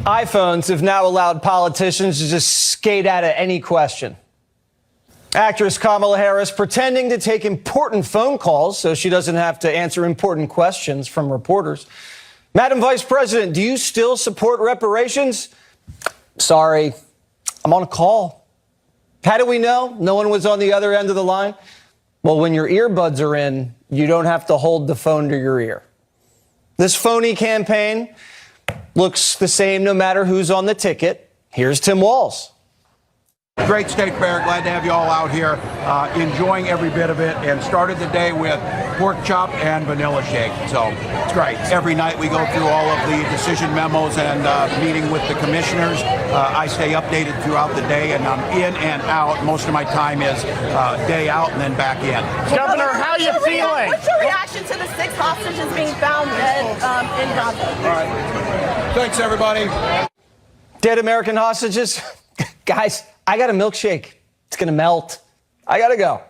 iPhones have now allowed politicians to just skate out of any question. Actress Kamala Harris pretending to take important phone calls so she doesn't have to answer important questions from reporters. Madam Vice President, do you still support reparations? Sorry, I'm on a call. How do we know no one was on the other end of the line? Well, when your earbuds are in, you don't have to hold the phone to your ear. This phony campaign looks the same no matter who's on the ticket. Here's Tim Walz. Great state fair. Glad to have you all out here enjoying every bit of it, and started the day with pork chop and vanilla shake. So it's great. Every night we go through all of the decision memos and meeting with the commissioners. I stay updated throughout the day, and I'm in and out. Most of my time is day out and then back in. Governor, how are you feeling? What's your reaction to the 6 hostages being found in Gaza? All right. Thanks, everybody. Dead American hostages? Guys, I got a milkshake. It's going to melt. I got to go.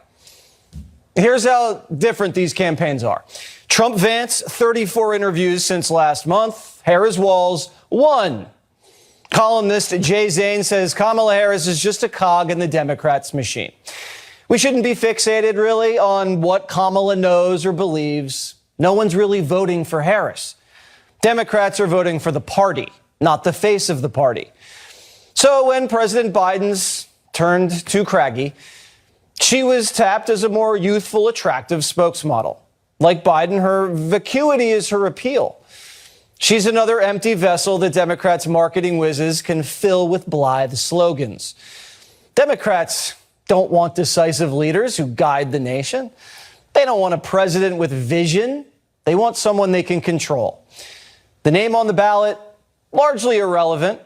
Here's how different these campaigns are. Trump-Vance, 34 interviews since last month. Harris-Walz, 1. Columnist Jay Zane says Kamala Harris is just a cog in the Democrats' machine. We shouldn't be fixated, really, on what Kamala knows or believes. No one's really voting for Harris. Democrats are voting for the party, not the face of the party. So when President Biden's turned too craggy, she was tapped as a more youthful, attractive spokesmodel. Like Biden, her vacuity is her appeal. She's another empty vessel that Democrats' marketing whizzes can fill with blithe slogans. Democrats don't want decisive leaders who guide the nation. They don't want a president with vision. They want someone they can control. The name on the ballot, largely irrelevant.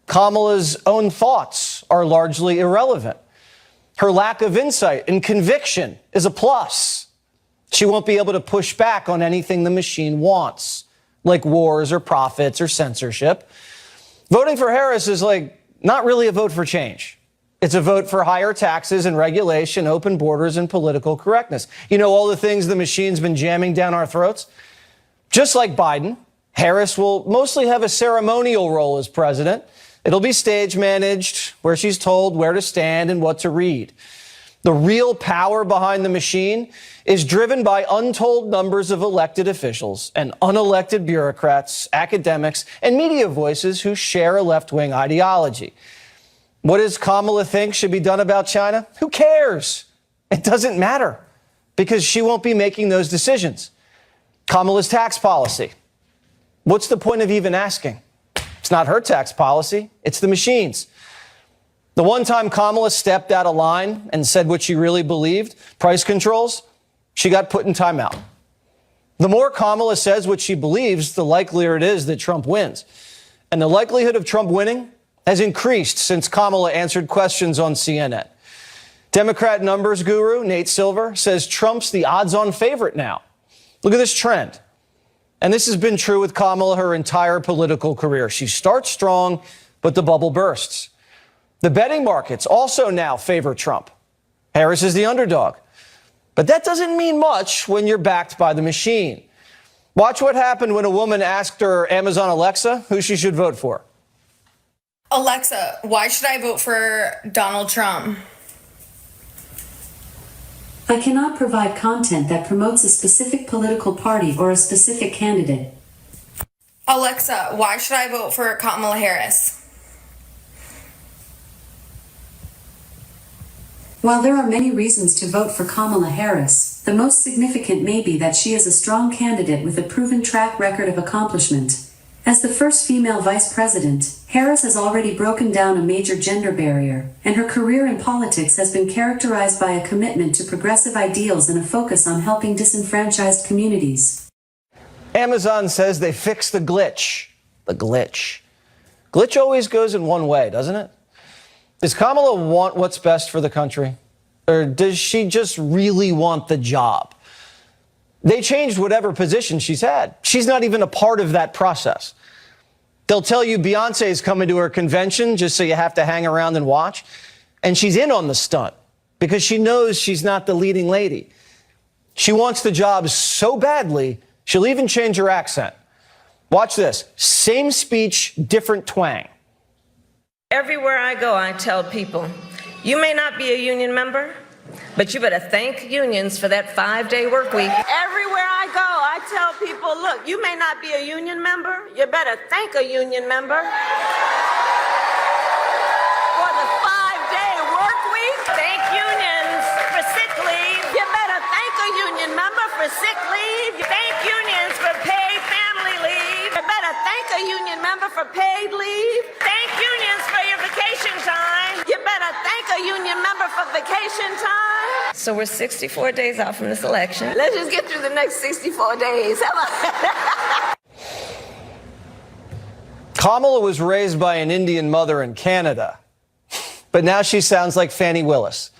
Kamala's own thoughts are largely irrelevant. Her lack of insight and conviction is a plus. She won't be able to push back on anything the machine wants, like wars or profits or censorship. Voting for Harris is not really a vote for change. It's a vote for higher taxes and regulation, open borders, and political correctness. You know, all the things the machine's been jamming down our throats? Just like Biden, Harris will mostly have a ceremonial role as president. It'll be stage managed, where she's told where to stand and what to read. The real power behind the machine is driven by untold numbers of elected officials and unelected bureaucrats, academics, and media voices who share a left-wing ideology. What does Kamala think should be done about China? Who cares? It doesn't matter, because she won't be making those decisions. Kamala's tax policy. What's the point of even asking? It's not her tax policy. It's the machine's. The one time Kamala stepped out of line and said what she really believed, price controls, she got put in timeout. The more Kamala says what she believes, the likelier it is that Trump wins. And the likelihood of Trump winning has increased since Kamala answered questions on CNN. Democrat numbers guru Nate Silver says Trump's the odds-on favorite now. Look at this trend. And this has been true with Kamala her entire political career. She starts strong, but the bubble bursts. The betting markets also now favor Trump. Harris is the underdog. But that doesn't mean much when you're backed by the machine. Watch what happened when a woman asked her Amazon Alexa who she should vote for. Alexa, why should I vote for Donald Trump? I cannot provide content that promotes a specific political party or a specific candidate. Alexa, why should I vote for Kamala Harris? While there are many reasons to vote for Kamala Harris, the most significant may be that she is a strong candidate with a proven track record of accomplishment. As the first female vice president, Harris has already broken down a major gender barrier, and her career in politics has been characterized by a commitment to progressive ideals and a focus on helping disenfranchised communities. Amazon says they fixed the glitch. The glitch. Glitch always goes in one way, doesn't it? Does Kamala want what's best for the country? Or does she just really want the job? They changed whatever position she's had. She's not even a part of that process. They'll tell you Beyonce's coming to her convention just so you have to hang around and watch. And she's in on the stunt because she knows she's not the leading lady. She wants the job so badly, she'll even change her accent. Watch this. Same speech, different twang. Everywhere I go, I tell people, you may not be a union member, but you better thank unions for that 5-day work week. Everywhere I go, I tell people, look, you may not be a union member, you better thank a union member for the 5-day work week. Thank unions for sick leave. You better thank a union member for sick leave. Thank unions for paid family leave. You better thank a union member for paid leave. Thank unions for your vacation time. You better thank a union member for vacation time. So we're 64 days out from this election. Let's just get through the next 64 days. How about Kamala was raised by an Indian mother in Canada, but now she sounds like Fannie Willis.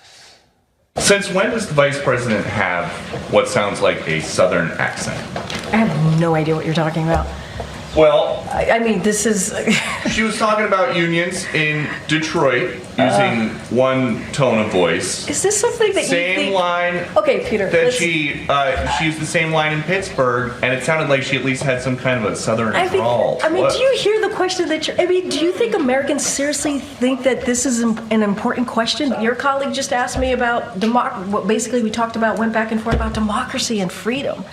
Since when does the vice president have what sounds like a southern accent? I have no idea what you're talking about. Well, I mean, this is... she was talking about unions in Detroit using one tone of voice. Is this something that same you think... line. Okay, Peter. That she used the same line in Pittsburgh, and it sounded like she at least had some kind of a southern drawl. I mean, do you hear the question that you're... I mean, do you think Americans seriously think that this is an important question? Your colleague just asked me about what basically we talked about, went back and forth about democracy and freedom.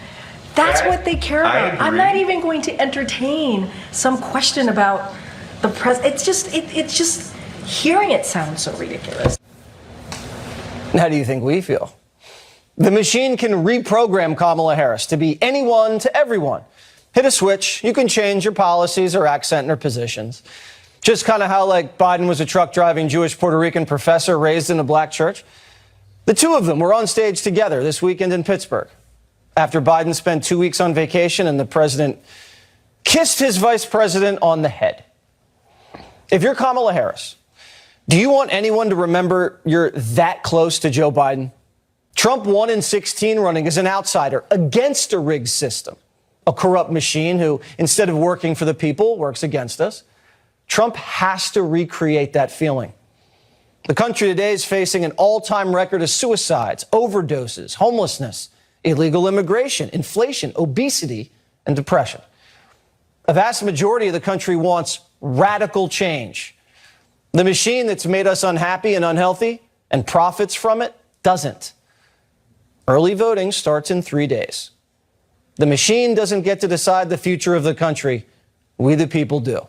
That's what they care about. I'm not even going to entertain some question about the president. It's just hearing it sounds so ridiculous. How do you think we feel? The machine can reprogram Kamala Harris to be anyone to everyone. Hit a switch, you can change your policies or accent in her positions. Just kind of how like Biden was a truck driving Jewish Puerto Rican professor raised in a black church. The two of them were on stage together this weekend in Pittsburgh, after Biden spent 2 weeks on vacation and the president kissed his vice president on the head. If you're Kamala Harris, do you want anyone to remember you're that close to Joe Biden? Trump won in 2016 running as an outsider against a rigged system, a corrupt machine who, instead of working for the people, works against us. Trump has to recreate that feeling. The country today is facing an all-time record of suicides, overdoses, homelessness, illegal immigration, inflation, obesity, and depression. A vast majority of the country wants radical change. The machine that's made us unhappy and unhealthy and profits from it doesn't. Early voting starts in 3 days. The machine doesn't get to decide the future of the country. We, the people, do.